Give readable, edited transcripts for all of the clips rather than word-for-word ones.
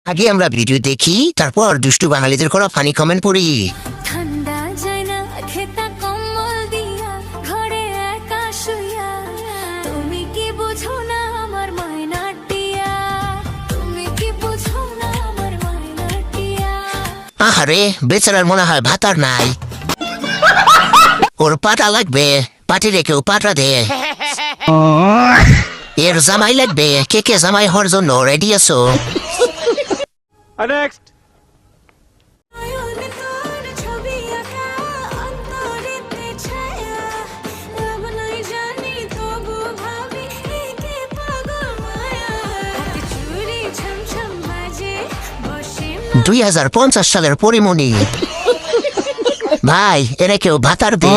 আগে আমরা ভিডিও দেখি, তারপর দুষ্টু বাঙালিদের করা ফানি কমেন্ট পড়ি। ঠান্ডা যায় না খেতা কম্বল দিয়া ঘরে একা শুইয়া তুমি কি বুঝো না আমার মায়নাটিয়া তুমি কি বুঝো না আমার মায়নাটিয়া আহারে, বেচারার মনে হয় ভাত আর নাই। ওর পাটা লাগবে, পাটি রেখেও পাটা দে। এর জামাই লাগবে, কে কে জামাই হওয়ার জন্য রেডি আছো? নেক্সট। নয়নে তোর ছবি আঁকা অন্তরেতে ছায়া রব নাই জানি তবু ভাবি একে পাগল মায়া হাতে চুড়ি ছমছম বাজে বসে 2050 সালের পরিমণি। ভাই, এরা কেউ ভাতার দে।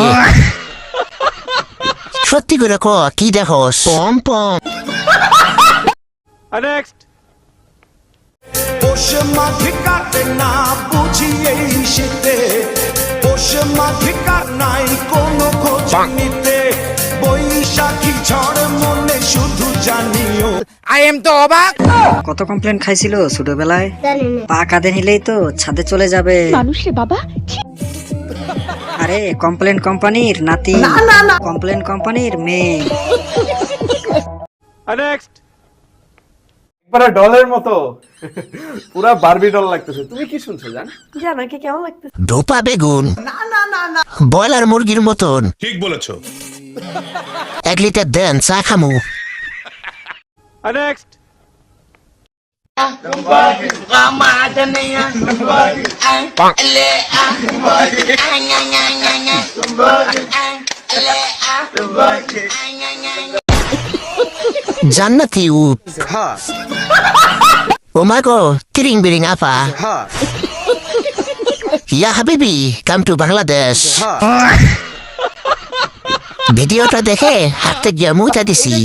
সত্যি করে ক, কি দেখো? পম পম। নেক্সট। পোষ মাঘে কাটে না বুঝি এই শীতে, পোষ মাঘে কাট নাই কোনো খোঁজ নিতে, বৈশাখী ঝড় মনে শুধু জানিও। কত কমপ্লেন খাইছিল ছোটবেলায়, পা কাঁধে নিলেই তো ছাদে চলে যাবে। মানুষে বাবা আরে কমপ্লেন কোম্পানির নাতি, কমপ্লেন কোম্পানির মেয়ে। নেক্সট। একবারে ডলের মতো, পুরা বারবি ডল লাগতেছে। তুমি কি শুনছো জান? জানাকে কেমন লাগতেছে? ধোপা বেগুন, ব্রয়লার মুরগির মতন। ঠিক বলেছো। 1 লিটার দেন, চা খামু। নেক্সট। জান্নাতি উপ। ও মা গো, তিরিং বিরিং আপা। ইয়া হাবিবি, কাম টু বাংলাদেশ। ভিডিওটা দেখে হাঁটতে গিয়ে মুইটা দিছি।